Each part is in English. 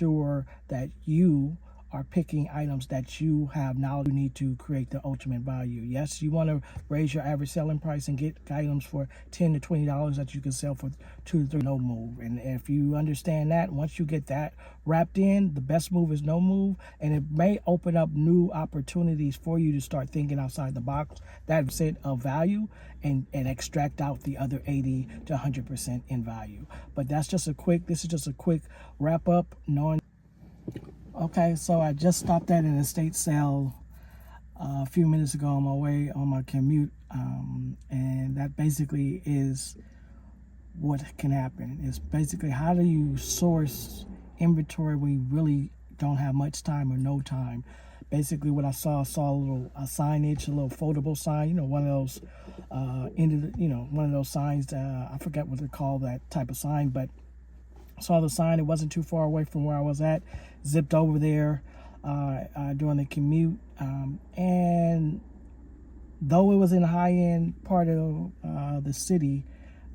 sure that you are picking items that you have knowledge you need to create the ultimate value. Yes, you want to raise your average selling price and get items for $10 to $20 that you can sell for 2 to 3, no move. And if you understand that, once you get that wrapped in, the best move is no move, and it may open up new opportunities for you to start thinking outside the box, that percent of value, and extract out the other 80 to 100% in value. But this is just a quick wrap up, knowing. Okay, so I just stopped at an estate sale a few minutes ago on my way on my commute, and that basically is what can happen. It's basically, how do you source inventory when you really don't have much time or no time? Basically, what I saw a signage, a little foldable sign, one of those one of those signs. I forget what they call that type of sign, but saw the sign. It wasn't too far away from where I was at. Zipped over there during the commute, and though it was in a high-end part of the city,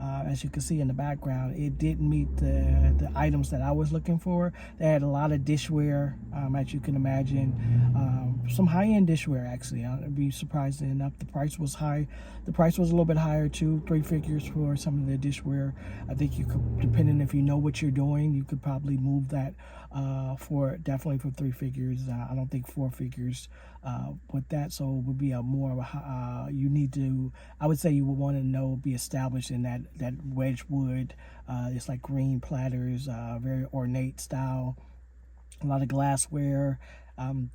as you can see in the background, it didn't meet the items that I was looking for. They had a lot of dishware, as you can imagine, some high-end dishware actually. I'd be surprised enough. The price was high. The price was a little bit higher too, 3 figures for some of the dishware. I think you could, depending if you know what you're doing, you could probably move that definitely for 3 figures. I don't think 4 figures with that. So it would be a more of a you need to. I would say you would want to be established in that Wedgwood. It's like green platters, very ornate style. A lot of glassware.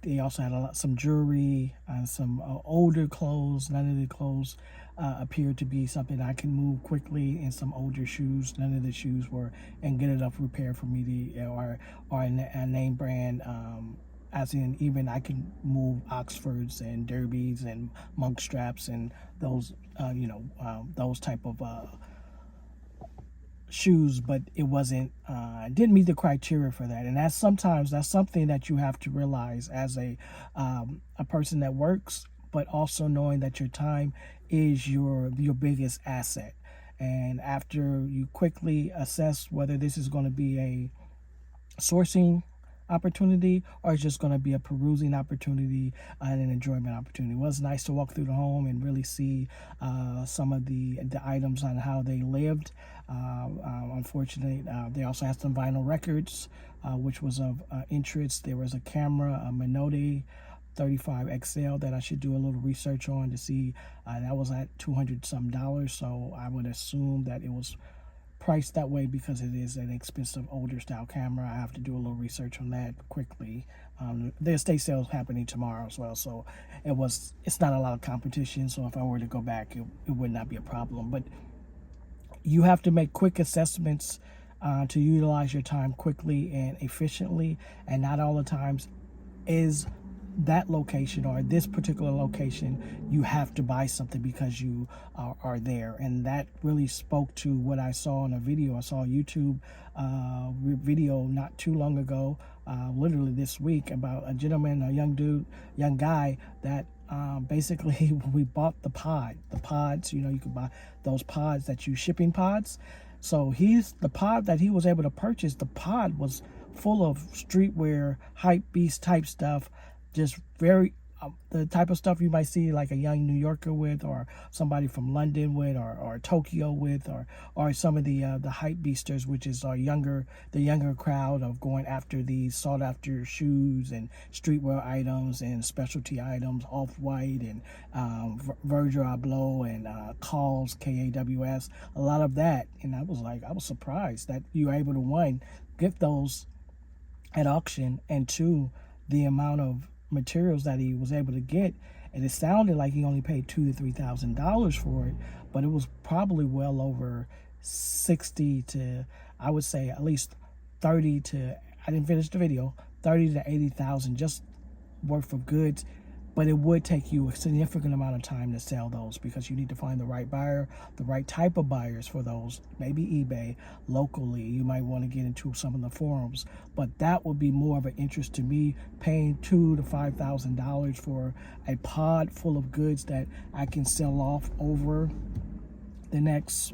They also had some jewelry, some older clothes. None of the clothes appeared to be something I can move quickly, and some older shoes. None of the shoes were in good enough repair for me to, or a name brand. As in, even I can move Oxfords and Derbies and monk straps and those, those type of shoes, but it didn't meet the criteria for that. And that's something that you have to realize as a person that works, but also knowing that your time is your biggest asset. And after you quickly assess whether this is going to be a sourcing opportunity or it's just going to be a perusing opportunity and an enjoyment opportunity. It was nice to walk through the home and really see some of the items on how they lived. Unfortunately, they also had some vinyl records, which was of interest. There was a camera, a Minolta 35 XL, that I should do a little research on to see. That was at $200 some, so I would assume that it was priced that way because it is an expensive older style camera. I have to do a little research on that quickly. The estate sale is happening tomorrow as well, so it's not a lot of competition, so if I were to go back, it would not be a problem. But you have to make quick assessments to utilize your time quickly and efficiently, and not all the times is that location or this particular location you have to buy something because you are there. And that really spoke to what I saw in a video. I saw a YouTube video not too long ago, literally this week, about a gentleman, a young guy that basically we bought the pods. You could buy those pods that shipping pods. So the pod that he was able to purchase, the pod was full of streetwear, hype beast type stuff, just very the type of stuff you might see like a young New Yorker with, or somebody from London with, or Tokyo with, or some of the hype beasters, which is the younger crowd of going after these sought after shoes and streetwear items and specialty items, Off-White and Virgil Abloh and Kaws, KAWS, a lot of that. And I was surprised that you were able to, one, get those at auction, and two, the amount of materials that he was able to get. And it sounded like he only paid $2,000 to $3,000 for it, but it was probably well over 60 to, I would say, at least 30 to, I didn't finish the video, 30 to 80,000 just worth of goods. But it would take you a significant amount of time to sell those, because you need to find the right buyer, the right type of buyers for those. Maybe eBay. Locally, you might want to get into some of the forums. But that would be more of an interest to me, paying $2,000 to $5,000 for a pod full of goods that I can sell off over the next,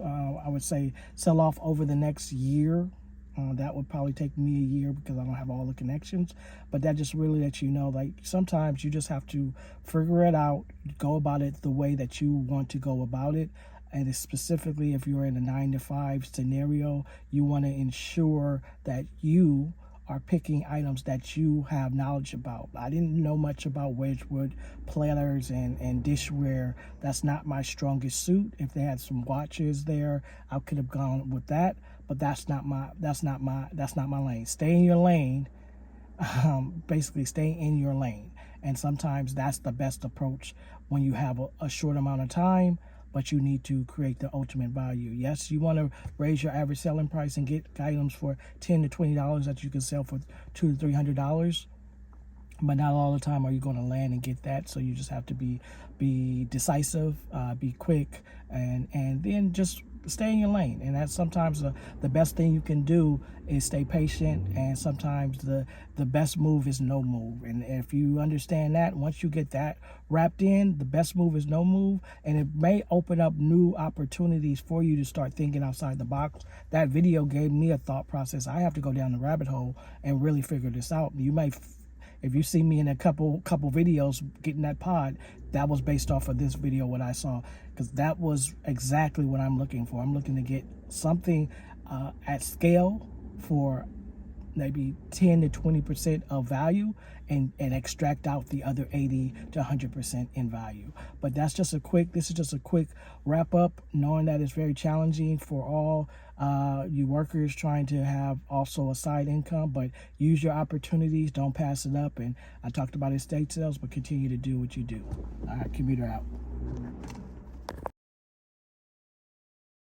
sell off over the next year. That would probably take me a year because I don't have all the connections, but that just really lets you know, like, sometimes you just have to figure it out, go about it the way that you want to go about it. And it's specifically if you're in a 9 to 5 scenario, you want to ensure that you are picking items that you have knowledge about. I didn't know much about Wedgwood platters and dishware. That's not my strongest suit. If they had some watches there, I could have gone with that. But that's not my lane. Stay in your lane. Basically, stay in your lane. And sometimes that's the best approach when you have a short amount of time, but you need to create the ultimate value. Yes, you want to raise your average selling price and get items for $10 to $20 that you can sell for $200 to $300, but not all the time are you going to land and get that. So you just have to be decisive, be quick, and then just stay in your lane. And that's sometimes the best thing you can do is stay patient, and sometimes the best move is no move. And if you understand that, once you get that wrapped in, the best move is no move, and it may open up new opportunities for you to start thinking outside the box. That video gave me a thought process. I have to go down the rabbit hole and really figure this out. You may, if you see me in a couple videos getting that pod, that was based off of this video, what I saw, because that was exactly what I'm looking for. I'm looking to get something at scale for maybe 10 to 20% of value, and extract out the other 80 to 100% in value. But this is just a quick wrap up, knowing that it's very challenging for all you workers trying to have also a side income, but use your opportunities, don't pass it up. And I talked about estate sales, but continue to do what you do. All right, Commuter out.